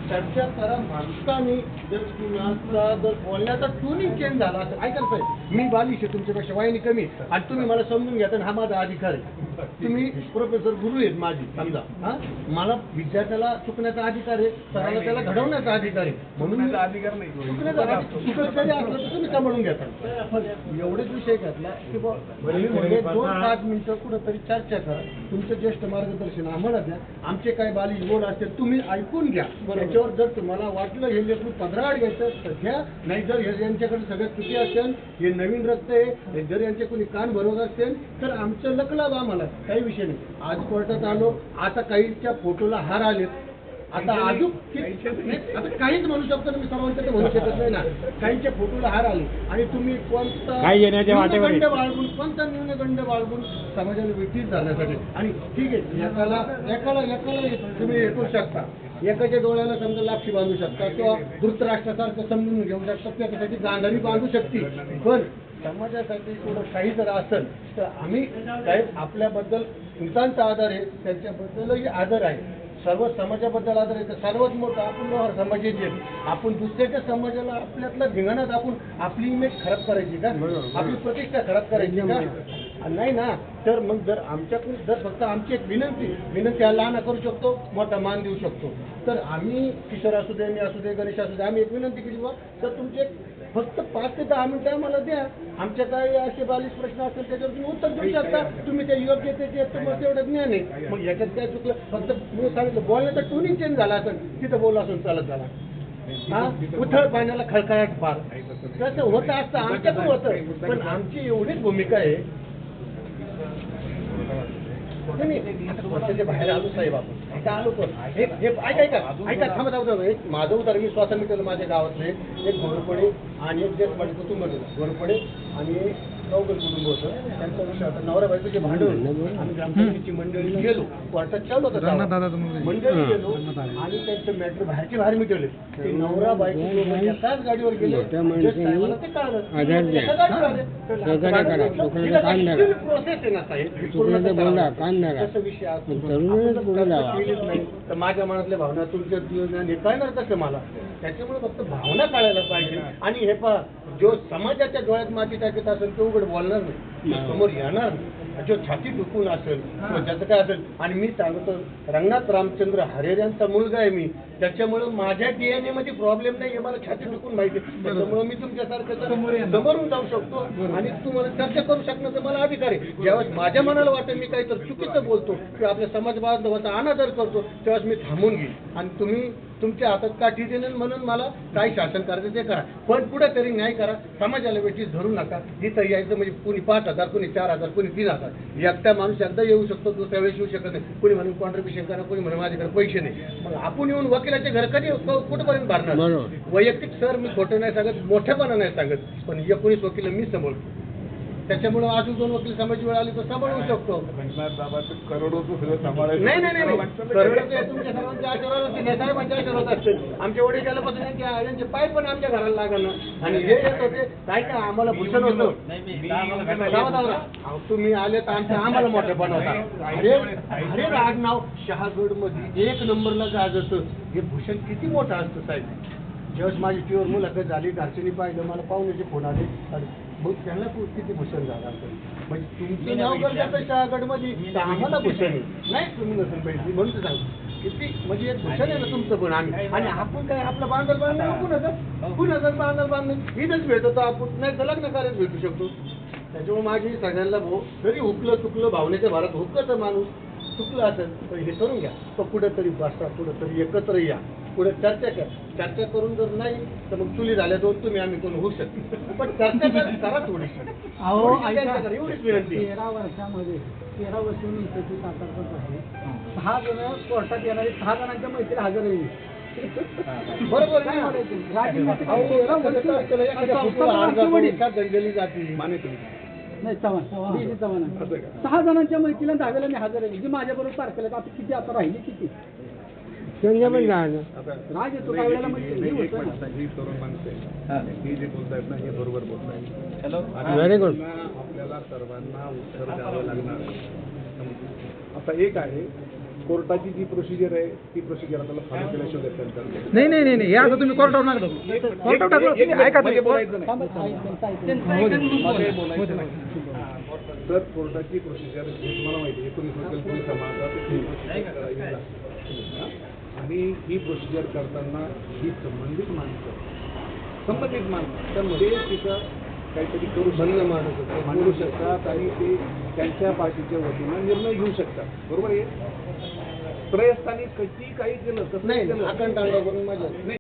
चर्चा करा माणसाने. जर कुणाचा जर बोलण्याचा टोनिंग चेंज झाला असं ऐकायला पाहिजे. मी बालिश आहे तुमच्यापेक्षा वयाने कमी आणि तुम्ही मला समजून घ्या हा माझा अधिकार आहे. तुम्ही प्रोफेसर गुरु आहेत माझी समजा. मला विद्यार्थ्याला चुकण्याचा अधिकार आहे, सरांना त्याला घडवण्याचा अधिकार आहे. म्हणून अधिकार नाही चुकण्याचा चुकत जरी असलं तर तुम्ही सांभाळून घेता. एवढेच विषय घातला की म्हणजे 2-5 मिनिटं कुठंतरी चर्चा करा. तुमचं ज्येष्ठ मार्गदर्शन आम्हाला द्या. आमचे काय बालिश बोल असतील तुम्ही ऐकून घ्या. त्याच्यावर जर तुम्हाला वाटलं हे लेकरू पदराड घ्यायचं तर घ्या, नाही जर यांच्याकडे सगळ्यात चुकी असेल, हे नवीन रक्त आहे, जर यांचे कोणी कान भरवत असेल तर आमचं लकलाभ आम्हाला काही विषय नाही. आज कोर्टात आलो, आता काहीच्या फोटोला हार आलेत. आता अजून आता काहीच म्हणू शकतो ना, मी सर्वांचं तर म्हणू शकत नाही ना. काहींच्या फोटोला हार आले आणि तुम्ही कोणता न्यूनगंड बाळगून कोणता न्यूनगंड बाळगून समाजाला विठीत झाल्यासाठी. आणि ठीक आहे, एकाला तुम्ही हे करू शकता, एकाच्या डोळ्याला समजा लाक्षी बांधू शकता किंवा धृतराष्ट्रासारखं समजून घेऊ शकता, त्याच्यासाठी गांधारी बांधू शकते. पण समाजासाठी थोडं काही जर असेल तर आम्ही साहेब आपल्याबद्दल तुमचा आदर आहे, त्यांच्याबद्दलही आदर आहे. सर्व समाजाबद्दल आदर आहे. तर सर्वात मोठं आपण लोहार समाजाचे आपण दुसऱ्याच्या समाजाला आपल्यातला धिंगाणात आपण आपली इमेज खराब करायची का, आपली प्रतिष्ठा खराब करायची का? नाही ना. तर मग जर आमच्याकडून जर फक्त आमची एक विनंती हा लहान करू शकतो, मोठा मान देऊ शकतो. तर आम्ही किशोर असू दे, मी असू दे, गणेश असू दे, आम्ही एक विनंती केली बा तर तुमचे फक्त 5 ते 10 मिनिटं आम्हाला द्या. आमच्या काही असे बालिश प्रश्न असेल त्याच्यावर तुम्ही उत्तर देऊ शकता. तुम्ही त्या योग्यतेचे तुम्हाला तेवढं ज्ञान आहे. मग याच्यात काय चुकलं, फक्त मी सांगितलं बोलण्याचा टोनिंग चेंज झाला असेल तिथं बोलला असून चालत झाला. उथळ पाण्याला खळखळाट फार तसं होतं असतं, आमच्याकडून होतं. पण आमची एवढीच भूमिका आहे. वर्षाच्या बाहेर आलो साहेब, आपण आता आलो पण ऐका थांबा. एक माझं उदाहरण मी स्वतः मिळालं. माझ्या गावातले एक घोरपडे आणि एक देशपाडी कुटुंब होतं. घोरपडे आणि चौघं कुटुंब होतं. त्यांचा विषय होता नवरा बायकोचे भांडण. आम्ही ग्रामपंचायतीची मंडळी गेलो, कोर्टात चालू होतं मंडळी गेलो आणि त्यांचं मॅटर बाहेर मिटवले. ते नवरा बायको एकाच गाडीवर गेले. साहेबाला ते कळलं प्रोसेस आहे ना साहेब, तसं विषय नाही. तर माझ्या मनातल्या भावना तुमच्या हे कळणार कसं मला. त्याच्यामुळे फक्त भावना कळायला पाहिजे. आणि हे पहा, जो समाजाच्या डोळ्यात माती टाकत असेल तो उघड बोलणार नाही, समोर येणार नाही. जो छाती टुकून असेल किंवा ज्याचं काय असेल. आणि मी सांगतो रंगनाथ रामचंद्र हरेर यांचा मुलगा आहे मी, त्याच्यामुळे माझ्या DNA मध्ये प्रॉब्लेम नाही हे मला छाती टुकून माहिती आहे. त्याच्यामुळे मी तुमच्यासारखं समोरून जाऊ शकतो आणि तुम्हाला चर्चा करू शकण्याचा मला अधिकार आहे. ज्यावेळेस माझ्या मनाला वाटेल मी काहीतरी चुकीचं बोलतो किंवा आपल्या समाज बांधवाचा अनादर करतो त्यावेळेस मी थांबून घेईन. आणि तुम्ही तुमच्या हातात काठी देणं म्हणून मला काय शासन करायचं ते करा, पण पुढे तरी न्याय करा. समाजाला वेठीस धरू नका. इथं यायचं म्हणजे कुणी 5,000, कुणी 4,000, कुणी 3,000. एकटा माणूस एकदा येऊ शकतो, दुसऱ्या वेळेस येऊ शकत नाही. कुणी म्हणून कॉन्ट्रिब्युशन करा, कुणी म्हणून माझ्याकडे पैसे नाही. मग आपण येऊन वकिलाचे घर कधी कुठपर्यंत भरणार. वैयक्तिक सर मी खोटं नाही सांगत, मोठेपणा नाही सांगत, पण 19 वकील मी समोरतो. त्याच्यामुळे अजून 2 वकील समाजाची वेळ आली तर सांभाळू शकतो. करोडोचं सगळं सांभाळायचं नाही करोडोचे तुमच्या सर्वांचे आशीर्वाद होते, साहेबांचे आशीर्वाद असते. आमच्या वडील गेल्यापासून यांचे पाय पण आमच्या घराला लागल. आणि हे येत होते काय का आम्हाला भूषण होतं. तुम्ही आले तर आम्हाला मोठेपण होता. अरे आडनाव शहागड मध्ये 1 नंबरला गाज असतं. हे भूषण किती मोठं असतं साहेब. ज्यावेळेस माझी टीव्हीवर मुलाखत झाली, घरच्यांनी पाहिलं, मला पाहुण्याचे फोन आले, मग त्यांना किती भूषण झालं असेल. म्हणजे तुमचं नाव गरजेचं शहागडमध्ये आम्हाला भूषण नाही, तुम्ही नसेल पाहिजे म्हणून सांगतो. किती म्हणजे एक भूषण आहे ना तुमचं पण. आम्ही आणि आपण काय आपलं बांधल बांधलं कुणाचं बांधल बांधलं इथंच भेटतो आपण, नाही तर लग्न कार्यात भेटू शकतो. त्याच्यामुळे माझी सगळ्यांना जरी हुकलं चुकलं भावनेच्या भारात हुकलं माणूस चुकलं असेल तर हे करून घ्या. तर कुठेतरी बसा, कुठेतरी एकत्र या, पुढे चर्चा करून जर नाही तर मग चुली झाल्या 2 तुम्ही आम्ही कोण होऊ शकतो. पण चर्चा करा थोडीशी. एवढीच विनंती. 13 वर्षामध्ये 13 वर्ष मी इथे सातारच आहे. 6 जण कोर्टात येणारे 6 जणांच्या मैत्रीला हजर आहे. बरोबर गंजली जाती नाही चव्हाण 6 जणांच्या मैत्रीला 10वेला मी हजर आहे. जी माझ्या बरोबर तारखेला आता किती आता राहिली किती राज येतो त्यावेळेला ही तरुण माणसं ही जे बोलतायत ना हे बरोबर बोलतायत. Very good. आपल्याला सर्वांना उत्तर द्यावं लागणार. आता एक आहे कोर्टाची जी प्रोसिजर आहे ती प्रोसिजर आपल्याला फॉलो केल्याशिवाय करता येत नाही. नाही नाही नाही नाही, हे असं तुम्ही कोर्टावर नका टाकू. कोर्टावर टाकलं तुम्ही ऐका मध्ये तरी. बोलायचं नाही. थांबा, ऐकून. मध्ये बोलायचं नाही. तर कोर्टाची प्रोसिजर तुम्हाला माहिती आहे 19 लोकल पोलीस समाजात ती प्रोसिजर करावी लागते. हा? आणि ही प्रोसिजर करताना ही संबंधित माणसं ते तिथं काहीतरी मांडू शकतात आणि ते त्यांच्या पार्टीच्या वतीनं निर्णय घेऊ शकतात. बरोबर आहे. त्रयस्थानी किती काही केलं कसं नाही केलं अखंड टाळा करून माझ्या नाही.